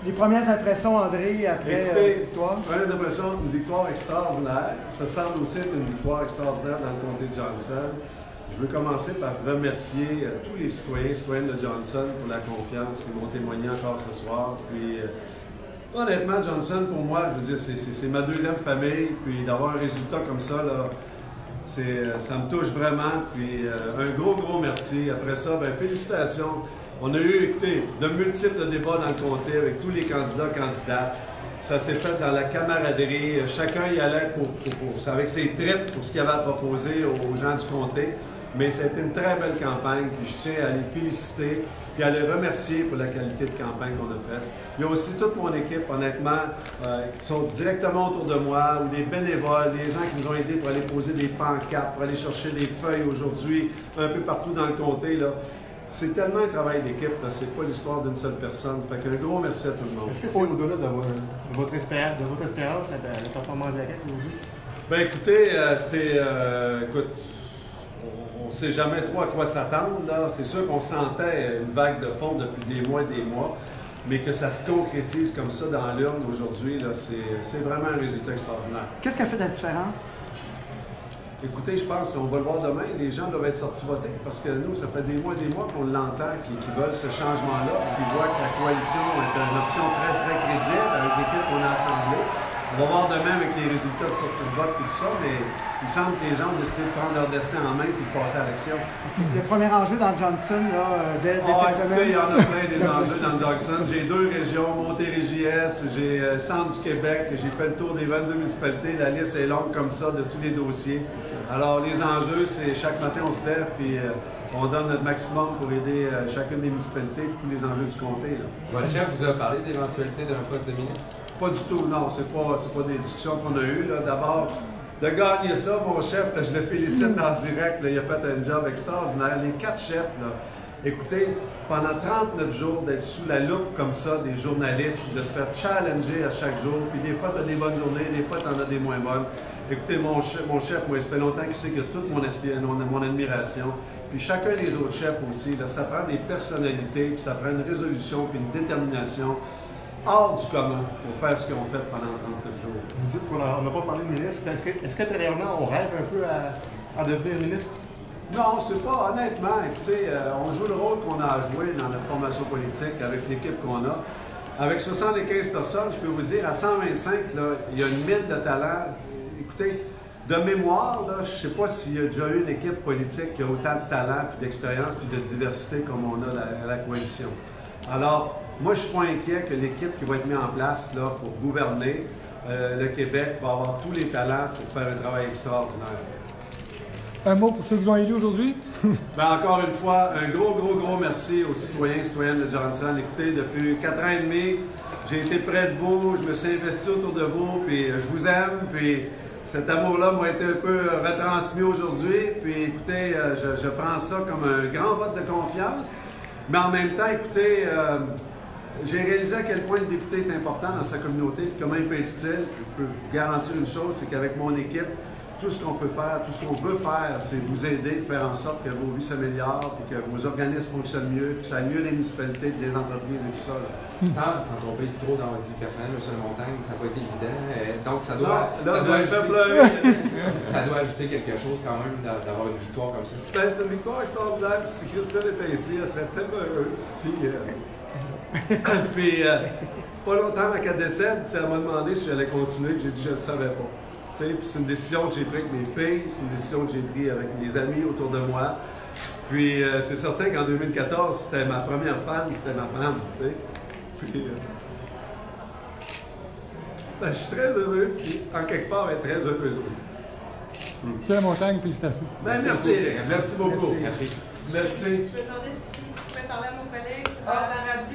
Les premières impressions, André, après cette victoire? Premières impressions, une victoire extraordinaire. Ça semble aussi être une victoire extraordinaire dans le comté de Johnson. Je veux commencer par remercier tous les citoyens et citoyennes de Johnson pour la confiance qu'ils m'ont témoigné encore ce soir. Puis, honnêtement, Johnson, pour moi, je veux dire, c'est ma deuxième famille. Puis d'avoir un résultat comme ça, là, ça me touche vraiment. Puis un gros merci. Après ça, ben, félicitations. On a eu, écoutez, de multiples débats dans le comté avec tous les candidates. Ça s'est fait dans la camaraderie. Chacun y allait avec ses tripes pour ce qu'il avait à proposer aux gens du comté. Mais ça a été une très belle campagne. Puis je tiens à les féliciter et à les remercier pour la qualité de campagne qu'on a faite. Il y a aussi toute mon équipe, honnêtement, qui sont directement autour de moi, ou des bénévoles, les gens qui nous ont aidés pour aller poser des pancartes, pour aller chercher des feuilles aujourd'hui, un peu partout dans le comté, là. C'est tellement un travail d'équipe, c'est pas l'histoire d'une seule personne. Fait qu'un gros merci à tout le monde. Est-ce que c'est au-delà de votre espérance, la performance de la CAQ aujourd'hui? Bien écoutez, écoute, on ne sait jamais trop à quoi s'attendre. C'est sûr qu'on sentait une vague de fond depuis des mois, mais que ça se concrétise comme ça dans l'urne aujourd'hui, c'est vraiment un résultat extraordinaire. Qu'est-ce qui a fait la différence? Écoutez, je pense, on va le voir demain, les gens doivent être sortis voter parce que nous, ça fait des mois qu'on l'entend, qui veulent ce changement-là, qui voient que la coalition est une option très crédible avec l'équipe qu'on a assemblée. On va voir demain avec les résultats de sortie de vote et tout ça, mais il semble que les gens ont décidé de prendre leur destin en main et de passer à l'action. Le premier enjeu dans Johnson, là, dès cette semaine? Il y en a plein des enjeux dans Johnson. J'ai 2 régions, Montérégie-Est, j'ai Centre du Québec, j'ai fait le tour des 22 municipalités. La liste est longue comme ça de tous les dossiers. Alors, les enjeux, c'est chaque matin, on se lève puis on donne notre maximum pour aider chacune des municipalités et tous les enjeux du comté. Votre chef vous a parlé de l'éventualité d'un poste de ministre? Pas du tout, non. C'est pas des discussions qu'on a eues. D'abord, de gagner ça, mon chef, là, je le félicite en direct. Là, il a fait un job extraordinaire. Les 4 chefs, là, écoutez, pendant 39 jours, d'être sous la loupe comme ça des journalistes, de se faire challenger à chaque jour, puis des fois, tu as des bonnes journées, des fois, tu en as des moins bonnes. Écoutez, mon chef, moi, ça fait longtemps qu'il sait qu'il a toute mon admiration. Puis chacun des autres chefs aussi, là, ça prend des personnalités, puis ça prend une résolution, puis une détermination hors du commun pour faire ce qu'ils ont fait pendant 39 jours. Vous dites qu'on n'a pas parlé de ministre. Est-ce que réellement, on rêve un peu à devenir ministre? Non, c'est pas. Honnêtement, écoutez, on joue le rôle qu'on a à jouer dans notre formation politique avec l'équipe qu'on a. Avec 75 personnes, je peux vous dire, à 125, là, il y a une mine de talent. Écoutez, de mémoire, là, je ne sais pas s'il y a déjà eu une équipe politique qui a autant de talent, puis d'expérience, puis de diversité comme on a à la coalition. Alors, moi, je ne suis pas inquiet que l'équipe qui va être mise en place là, pour gouverner le Québec va avoir tous les talents pour faire un travail extraordinaire. Un mot pour ceux qui vous ont élus aujourd'hui? Bien, encore une fois, un gros merci aux citoyens et citoyennes de Johnson. Écoutez, depuis 4 ans et demi, j'ai été près de vous, je me suis investi autour de vous, puis je vous aime, puis cet amour-là m'a été un peu retransmis aujourd'hui. Puis écoutez, je prends ça comme un grand vote de confiance, mais en même temps, écoutez, j'ai réalisé à quel point le député est important dans sa communauté, comment il peut être utile. Je peux vous garantir une chose, c'est qu'avec mon équipe, tout ce qu'on peut faire, tout ce qu'on veut faire, c'est vous aider, de faire en sorte que vos vies s'améliorent, puis que vos organismes fonctionnent mieux, puis que ça aille mieux les municipalités, puis les entreprises et tout ça. Sans tomber trop dans votre vie personnelle, M. Montagne, ça n'a pas été évident. Donc, ça doit ajouter quelque chose quand même d'avoir une victoire comme ça. Ben, c'est une victoire extraordinaire. Si Christine était ici, elle serait tellement heureuse. Puis, pas longtemps avant qu'elle décède, elle m'a demandé si j'allais continuer, puis j'ai dit je ne le savais pas. Puis c'est une décision que j'ai prise avec mes filles, c'est une décision que j'ai prise avec mes amis autour de moi. Puis c'est certain qu'en 2014, c'était ma première femme, c'était ma femme. Puis, ben, je suis très heureux, puis en quelque part, elle est très heureuse aussi. M. Montagne, félicitations. Ben, merci Eric, merci beaucoup. Merci. Merci. Je me demandais si tu pouvais parler à mon collègue à la radio.